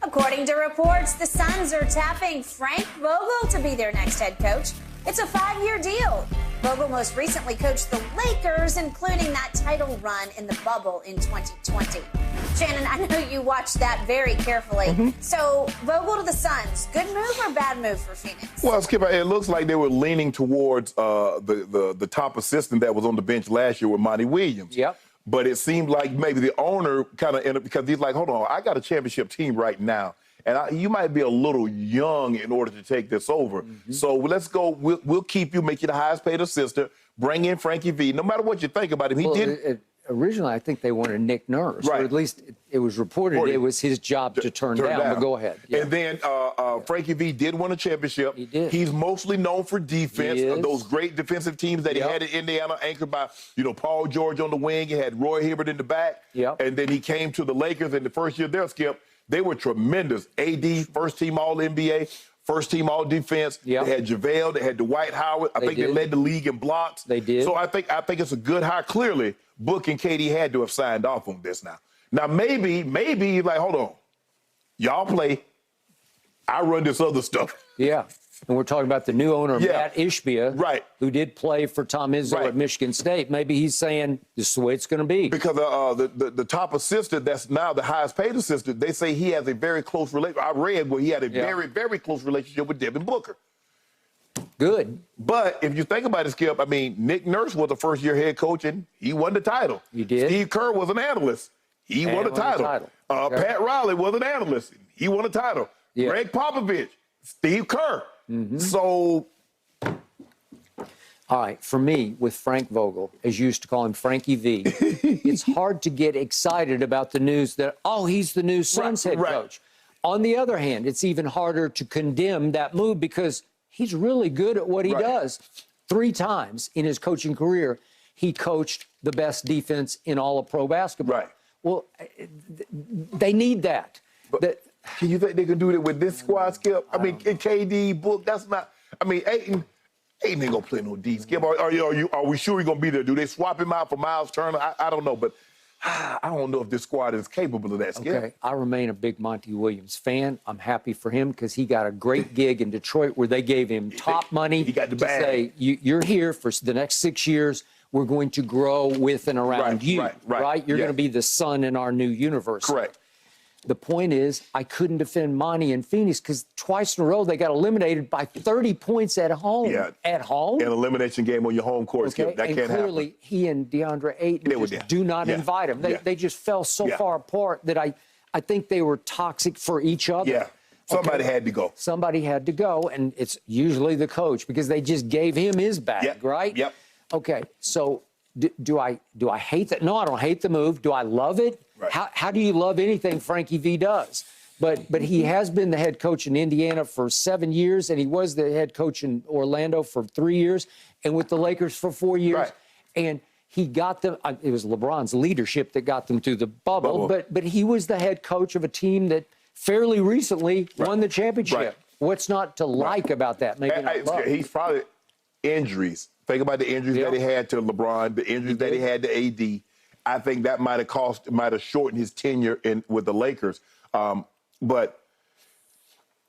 According to reports, the Suns are tapping Frank Vogel to be their next head coach. It's a 5-year deal. Vogel most recently coached the Lakers, including that title run in the bubble in 2020. Shannon, I know you watched that very carefully. So, Vogel to the Suns, good move or bad move for Phoenix? Well, Skip, it looks like they were leaning towards the top assistant that was on the bench last year with Monty Williams. Yep. But it seemed like maybe the owner kind of ended up, because he's like, hold on, I got a championship team right now. And you might be a little young in order to take this over. So let's go. We'll keep you, make you the highest paid assistant, bring in Frankie V. No matter what you think about him, originally, I think they wanted Nick Nurse, or at least it was reported it was his job to turn down. But go ahead. Yeah. And then Frankie V did win a championship. He did. He's mostly known for defense. Those great defensive teams that he had in Indiana, anchored by Paul George on the wing. He had Roy Hibbert in the back. And then he came to the Lakers in the first year there, Skip. They were tremendous. AD, first team All-NBA, first team All-Defense. They had JaVale. They had Dwight Howard. I think they led the league in blocks. They did. So I think it's a good hire. Clearly, Book and KD had to have signed off on this now. Now, maybe you're like, hold on. Y'all play. I run this other stuff. Yeah. And we're talking about the new owner, Matt Ishbia, who did play for Tom Izzo at Michigan State. Maybe he's saying this is the way it's going to be. Because the top assistant, that's now the highest paid assistant, they say he has a very close relationship. I read where he had a very, very close relationship with Devin Booker. Good. But if you think about it, Skip, I mean, Nick Nurse was the first-year head coach, and he won the title. He did. Steve Kerr was an analyst. He won a title. Pat Riley was an analyst. He won a title. Greg Popovich, Steve Kerr. So, all right, for me, with Frank Vogel, as you used to call him, Frankie V, it's hard to get excited about the news that, he's the new Suns head coach. On the other hand, it's even harder to condemn that move because he's really good at what he does. 3 times in his coaching career, he coached the best defense in all of pro basketball. Well, they need that. Can you think they can do it with this squad, Skip? I mean, KD, Book, that's not. I mean, Ayton ain't gonna play no D. Skip, are we sure he's gonna be there? Do they swap him out for Miles Turner? I don't know, but I don't know if this squad is capable of that, Skip. Okay, I remain a big Monty Williams fan. I'm happy for him because he got a great gig in Detroit where they gave him top money. He got the to bag. Say, you're here for the next 6 years. We're going to grow with and around you, right? You're going to be the sun in our new universe. Correct. The point is, I couldn't defend Monty and Phoenix because twice in a row they got eliminated by 30 points at home. At home? An elimination game on your home court, Skip. That can't happen. Clearly, he and DeAndre Ayton just do not invite him. They just fell so far apart that I think they were toxic for each other. Somebody had to go. Somebody had to go, and it's usually the coach because they just gave him his bag, right? Okay, so do I hate that? No, I don't hate the move. Do I love it? How do you love anything Frankie V does? But he has been the head coach in Indiana for 7 years, and he was the head coach in Orlando for 3 years, and with the Lakers for 4 years. And he got them. It was LeBron's leadership that got them through the bubble. But he was the head coach of a team that fairly recently won the championship. What's not to like about that? Maybe not love. He's probably injuries. Think about the injuries that he had to LeBron, the injuries that he had to AD. I think that might have shortened his tenure with the Lakers. But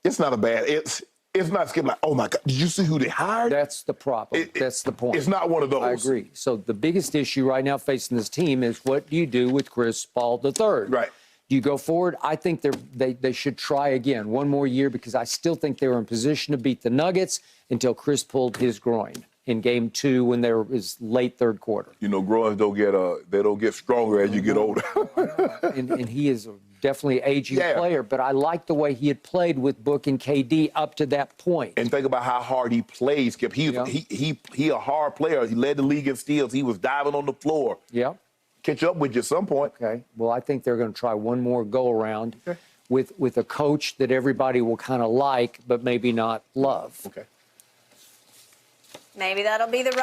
it's not a bad. It's not Skip like, oh my God, did you see who they hired? That's the problem. That's the point. It's not one of those. I agree. So the biggest issue right now facing this team is what do you do with Chris Paul III? Do you go forward? I think they should try again one more year because I still think they were in position to beat the Nuggets until Chris pulled his groin in Game 2 when there was late third quarter. Groins don't get stronger as you get older. and he is definitely an aging player, but I like the way he had played with Book and KD up to that point. And think about how hard he plays, Skip. He a hard player. He led the league in steals. He was diving on the floor. Catch up with you at some point. Okay. Well, I think they're going to try one more go-around with a coach that everybody will kind of like, but maybe not love. Maybe that'll be the right